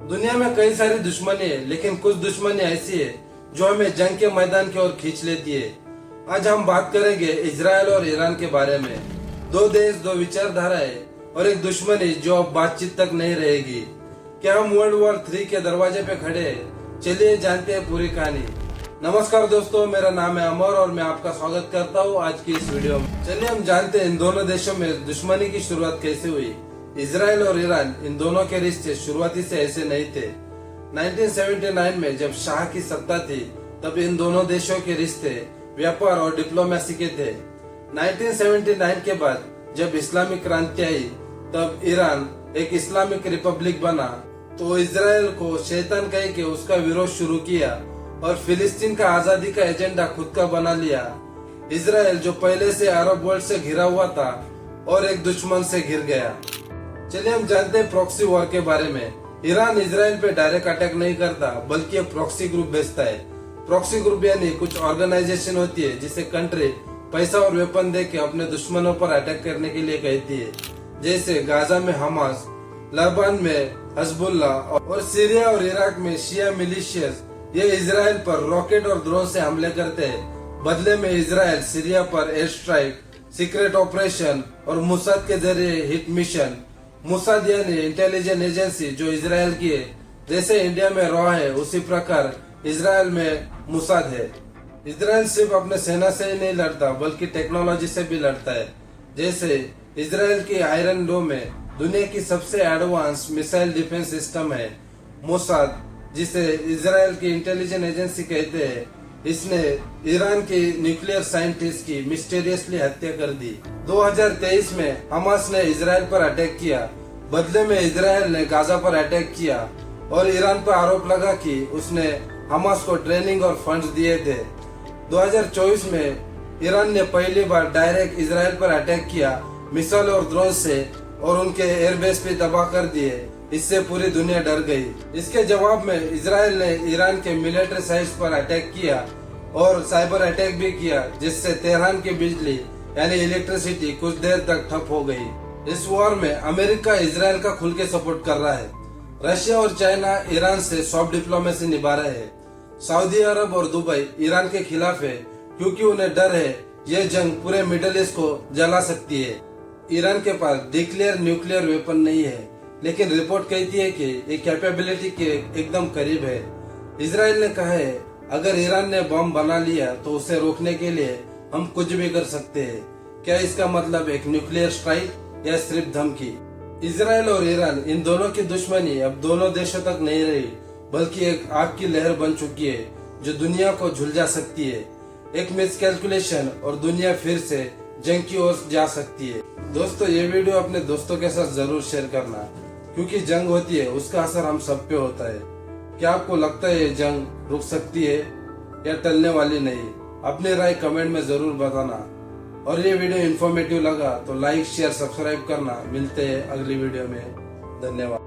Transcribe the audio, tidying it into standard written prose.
दुनिया में कई सारी दुश्मनी है, लेकिन कुछ दुश्मनी ऐसी है जो हमें जंग के मैदान की ओर खींच लेती है। आज हम बात करेंगे इजराइल और ईरान के बारे में। दो देश, दो विचारधारा है और एक दुश्मनी जो अब बातचीत तक नहीं रहेगी। क्या हम वर्ल्ड वॉर 3 के दरवाजे पे खड़े हैं? चलिए जानते हैं पूरी कहानी। नमस्कार दोस्तों, मेरा नाम है अमर और मैं आपका स्वागत करता हूँ आज की इस वीडियो में। चलिए हम जानते हैं इन दोनों देशों में दुश्मनी की शुरुआत कैसे हुई। इजराइल और ईरान, इन दोनों के रिश्ते शुरुआती से ऐसे नहीं थे। 1979 में जब शाह की सत्ता थी, तब इन दोनों देशों के रिश्ते व्यापार और डिप्लोमेसी के थे। 1979 के बाद जब इस्लामिक क्रांति आई, तब ईरान एक इस्लामिक रिपब्लिक बना, तो इजराइल को शैतान कह के उसका विरोध शुरू किया और फिलिस्तीन का आजादी का एजेंडा खुद का बना लिया। इजराइल जो पहले से अरब वर्ल्ड से घिरा हुआ था और एक दुश्मन से घिर गया। चलिए हम जानते हैं प्रॉक्सी वॉर के बारे में। ईरान इजराइल पे डायरेक्ट अटैक नहीं करता, बल्कि एक प्रॉक्सी ग्रुप भेजता है। प्रॉक्सी ग्रुप यानी कुछ ऑर्गेनाइजेशन होती है जिसे कंट्री पैसा और वेपन दे के अपने दुश्मनों पर अटैक करने के लिए कहती है। जैसे गाजा में हमास, लेबनान में हिजबुल्लाह और सीरिया और इराक में शिया मिलिशियस ये इजराइल पर रॉकेट और ड्रोन से हमले करते हैं। बदले में इजराइल सीरिया पर एयर स्ट्राइक, सीक्रेट ऑपरेशन और मुसाद के जरिए हिट मिशन। मुसाद यानी इंटेलिजेंस एजेंसी जो इजराइल की है। जैसे इंडिया में रॉ है, उसी प्रकार इजराइल में मुसाद है। इजराइल सिर्फ अपने सेना से ही नहीं लड़ता, बल्कि टेक्नोलॉजी से भी लड़ता है। जैसे इजराइल की आयरन डोम में दुनिया की सबसे एडवांस मिसाइल डिफेंस सिस्टम है। मुसाद, जिसे इजराइल की इंटेलिजेंस एजेंसी कहते हैं, इसने ईरान के न्यूक्लियर साइंटिस्ट की मिस्टीरियसली हत्या कर दी। 2023 में हमास ने इजराइल पर अटैक किया। बदले में इजराइल ने गाजा पर अटैक किया और ईरान पर आरोप लगा कि उसने हमास को ट्रेनिंग और फंड्स दिए थे। 2024 में ईरान ने पहली बार डायरेक्ट इजराइल पर अटैक किया मिसाइल और ड्रोन से और उनके एयरबेस भी तबाह कर दिए। इससे पूरी दुनिया डर गई। इसके जवाब में इजराइल ने ईरान के मिलिट्री साइट्स पर अटैक किया और साइबर अटैक भी किया, जिससे तेहरान की बिजली यानी इलेक्ट्रिसिटी कुछ देर तक ठप हो गई। इस वॉर में अमेरिका इजराइल का खुल के सपोर्ट कर रहा है। रशिया और चाइना ईरान से सॉफ्ट डिप्लोमेसी निभा रहे हैं। सऊदी अरब और दुबई ईरान के खिलाफ है, क्योंकि उन्हें डर है ये जंग पूरे मिडिल ईस्ट को जला सकती है। ईरान के पास डिक्लेयर न्यूक्लियर वेपन नहीं है, लेकिन रिपोर्ट कहती है कि ये कैपेबिलिटी के एकदम करीब है। इजराइल ने कहा है, अगर ईरान ने बम बना लिया तो उसे रोकने के लिए हम कुछ भी कर सकते हैं। क्या इसका मतलब एक न्यूक्लियर स्ट्राइक या सिर्फ धमकी? इजराइल और ईरान, इन दोनों की दुश्मनी अब दोनों देशों तक नहीं रही, बल्कि एक आग की लहर बन चुकी है जो दुनिया को झुलझा सकती है। एक मिसकैलकुलेशन और दुनिया फिर से जंग की ओर जा सकती है। दोस्तों, ये वीडियो अपने दोस्तों के साथ जरूर शेयर करना, क्योंकि जंग होती है उसका असर हम सब पे होता है। क्या आपको लगता है ये जंग रुक सकती है या टलने वाली नहीं? अपनी राय कमेंट में जरूर बताना। और ये वीडियो इन्फॉर्मेटिव लगा तो लाइक, शेयर, सब्सक्राइब करना। मिलते हैं अगली वीडियो में। धन्यवाद।